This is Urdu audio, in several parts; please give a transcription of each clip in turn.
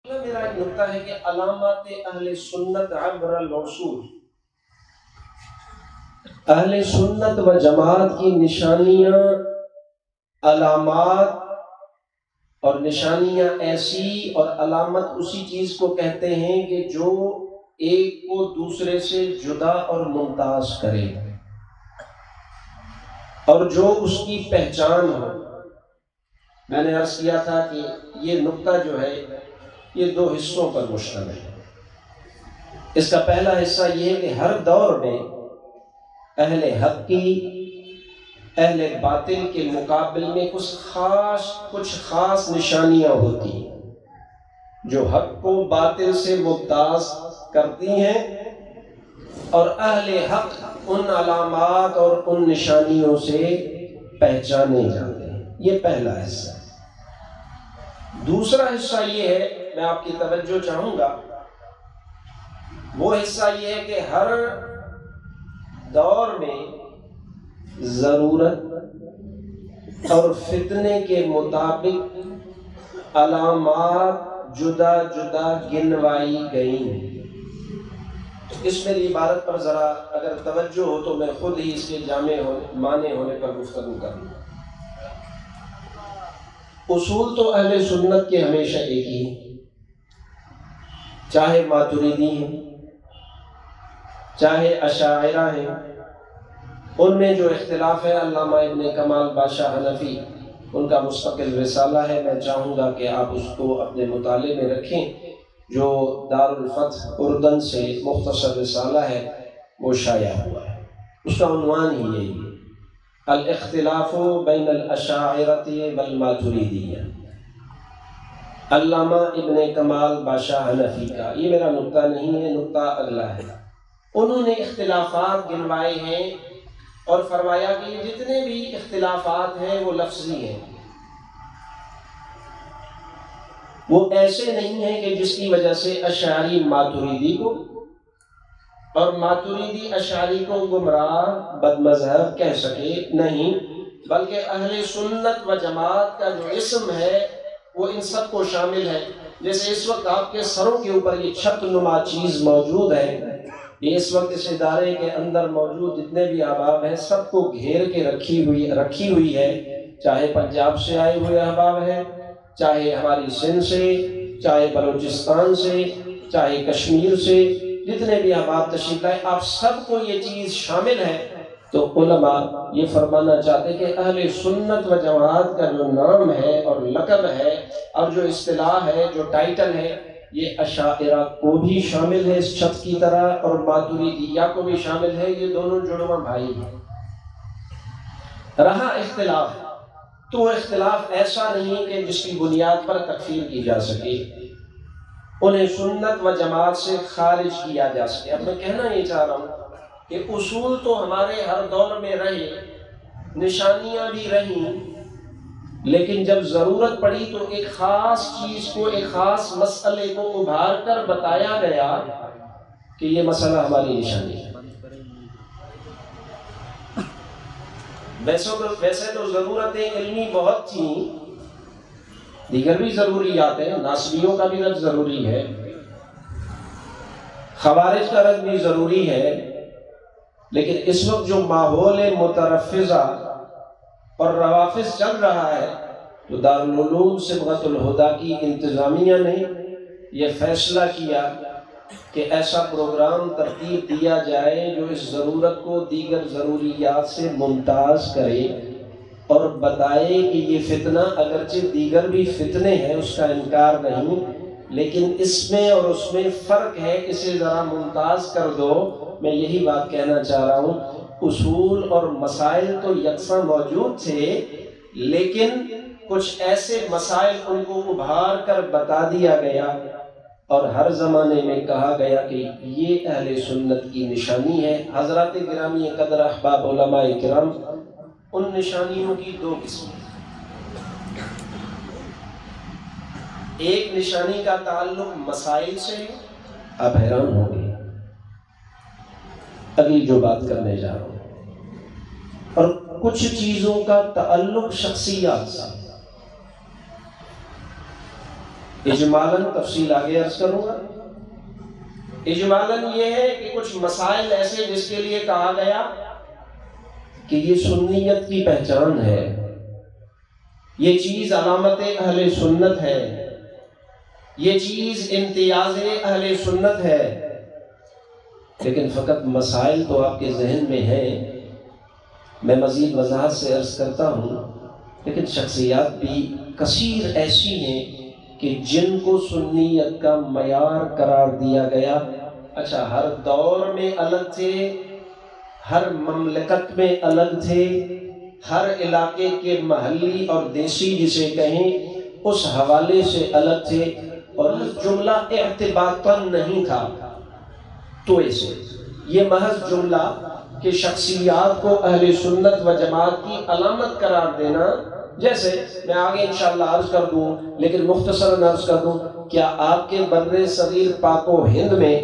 میرا ایک نقطہ ہے کہ علامات اہل سنت عبر العصور، اہل سنت و جماعت کی نشانیاں، علامات اور نشانیاں ایسی اور علامت اسی چیز کو کہتے ہیں کہ جو ایک کو دوسرے سے جدا اور ممتاز کرے اور جو اس کی پہچان ہو۔ میں نے عرض کیا تھا کہ یہ نقطہ جو ہے یہ دو حصوں پر مشتمل ہے۔ اس کا پہلا حصہ یہ ہے کہ ہر دور میں اہل حق کی اہل باطل کے مقابل میں کچھ خاص نشانیاں ہوتی ہیں جو حق کو باطل سے ممتاز کرتی ہیں، اور اہل حق ان علامات اور ان نشانیوں سے پہچانے جاتے ہیں۔ یہ پہلا حصہ ہے۔ دوسرا حصہ یہ ہے، میں آپ کی توجہ چاہوں گا، وہ حصہ یہ ہے کہ ہر دور میں ضرورت اور فتنے کے مطابق علامات جدا جدا گنوائی گئیں۔ اس میری عبارت پر ذرا اگر توجہ ہو تو میں خود ہی اس کے معنی ہونے پر گفتگو کروں۔ اصول تو اہل سنت کے ہمیشہ ایک ہی ہیں، چاہے ماتریدی ہیں چاہے اشاعرہ ہیں۔ ان میں جو اختلاف ہے، علامہ ابن کمال بادشاہ حنفی ان کا مستقل رسالہ ہے، میں چاہوں گا کہ آپ اس کو اپنے مطالعے میں رکھیں، جو دار الفتح اردن سے مختصر رسالہ ہے وہ شائع ہوا ہے۔ اس کا عنوان ہی یہی ہے، الاختلاف بین الاشاعرۃ والماتریدیہ، علامہ ابن کمال بادشاہ حنفی کا۔ یہ میرا نقطہ نہیں ہے، نقطہ اگلا ہے۔ انہوں نے اختلافات گنوائے ہیں اور فرمایا کہ یہ جتنے بھی اختلافات ہیں وہ لفظی ہیں، وہ ایسے نہیں ہیں کہ جس کی وجہ سے اشعری ماتریدی کو اور ماتریدی اشعری کو گمراہ بد مذہب کہہ سکے، نہیں، بلکہ اہل سنت و جماعت کا جو اسم ہے وہ ان سب کو شامل ہے۔ جیسے اس وقت آپ کے سروں کے اوپر یہ چھت نما چیز موجود ہے، یہ اس وقت اس ادارے کے اندر موجود جتنے بھی احباب ہیں سب کو گھیر کے رکھی ہوئی ہے، چاہے پنجاب سے آئے ہوئے احباب ہیں، چاہے ہماری سندھ سے، چاہے بلوچستان سے، چاہے کشمیر سے، جتنے بھی احباب تشریف لائے، آپ سب کو یہ چیز شامل ہے۔ تو علماء یہ فرمانا چاہتے کہ اہل سنت و جماعت کا جو نام ہے اور لقب ہے اور جو اصطلاح ہے، جو ٹائٹل ہے، یہ اشاعرہ کو بھی شامل ہے اس چھت کی طرح، اور ماتریدیہ کو بھی شامل ہے۔ یہ دونوں جڑواں بھائی ہیں۔ رہا اختلاف، تو وہ اختلاف ایسا نہیں کہ جس کی بنیاد پر تکفیر کی جا سکے، انہیں سنت و جماعت سے خارج کیا جا سکے۔ اب میں کہنا یہ چاہ رہا ہوں کہ اصول تو ہمارے ہر دور میں رہے، نشانیاں بھی رہیں، لیکن جب ضرورت پڑی تو ایک خاص چیز کو، ایک خاص مسئلے کو ابھار کر بتایا گیا کہ یہ مسئلہ ہماری نشانی ہے۔ ویسے تو ضرورتیں علمی بہت تھیں، دیگر بھی ضروریات ہیں، ناصبیوں کا بھی رد ضروری ہے، خوارج کا رد بھی ضروری ہے، لیکن اس وقت جو ماحول مترفضہ اور روافض چل رہا ہے تو دارالعلوم صبغۃ الہدیٰ کی انتظامیہ نے یہ فیصلہ کیا کہ ایسا پروگرام ترتیب دیا جائے جو اس ضرورت کو دیگر ضروریات سے ممتاز کرے اور بتائے کہ یہ فتنہ اگرچہ دیگر بھی فتنے ہیں، اس کا انکار نہیں، لیکن اس میں اور اس میں فرق ہے، اسے ذرا ممتاز کر دو۔ میں یہی بات کہنا چاہ رہا ہوں، اصول اور مسائل تو یکساں موجود تھے، لیکن کچھ ایسے مسائل ان کو ابھار کر بتا دیا گیا اور ہر زمانے میں کہا گیا کہ یہ اہل سنت کی نشانی ہے۔ حضرات گرامی قدر احباب علماء کرام، ان نشانیوں کی دو قسمیں، ایک نشانی کا تعلق مسائل سے، آپ حیران ہوں گے ابھی جو بات کرنے جا رہا ہوں، اور کچھ چیزوں کا تعلق شخصیات سے۔ اجمالاً تفصیل آگے عرض کروں گا۔ اجمالاً یہ ہے کہ کچھ مسائل ایسے جس کے لیے کہا گیا کہ یہ سنیت کی پہچان ہے، یہ چیز علامت اہل سنت ہے، یہ چیز امتیاز اہل سنت ہے، لیکن فقط مسائل تو آپ کے ذہن میں ہیں، میں مزید وضاحت سے عرض کرتا ہوں، لیکن شخصیات بھی کثیر ایسی ہیں کہ جن کو سنیت کا معیار قرار دیا گیا۔ اچھا، ہر دور میں الگ تھے، ہر مملکت میں الگ تھے، ہر علاقے کے محلی اور دیسی جسے کہیں اس حوالے سے الگ تھے، اور جملہ اعتباطاً نہیں تھا۔ تو ایسے یہ محض جملہ کہ شخصیات کو اہل سنت و جماعت کی علامت قرار دینا، جیسے میں آگے انشاءاللہ عرض کر دوں، لیکن مختصراً عرض کر دوں، کیا آپ کے بر صغیر پاک و ہند میں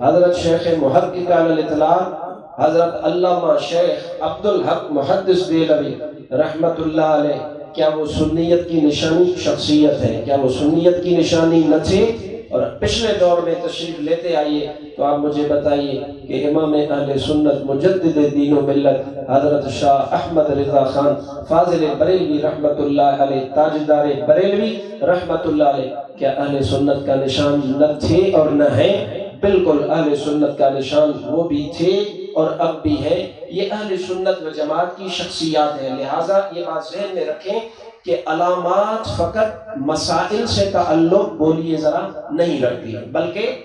حضرت شیخ محقق علی الاطلاق حضرت علامہ شیخ عبدالحق محدث دہلوی رحمت اللہ علیہ، کیا وہ سنیت کی نشانی شخصیت ہے؟ کیا وہ سنیت کی نشانی نہ تھے؟ اور پچھلے دور میں تشریف لیتے آئیے تو آپ مجھے بتائیے کہ امام اہل سنت مجدد دین و ملت حضرت شاہ احمد رضا خان فاضل بریلوی رحمت اللہ علیہ، تاجدار بریلوی رحمت اللہ علیہ، کیا اہل سنت کا نشان نہ تھے اور نہ ہیں؟ بالکل اہل سنت کا نشان وہ بھی تھے اور اب بھی ہے۔ یہ اہل سنت و جماعت کی شخصیات ہیں، لہٰذا یہ بات ذہن میں رکھیں کہ علامات فقط مسائل سے تعلق بولیے ذرا نہیں رکھتی، بلکہ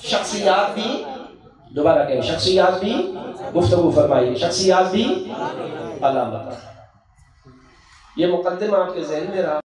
شخصیات بھی، دوبارہ کہیں، شخصیات بھی، گفتگو فرمائیے، شخصیات بھی علامات۔ یہ مقدمہ آپ کے ذہن میں رہا۔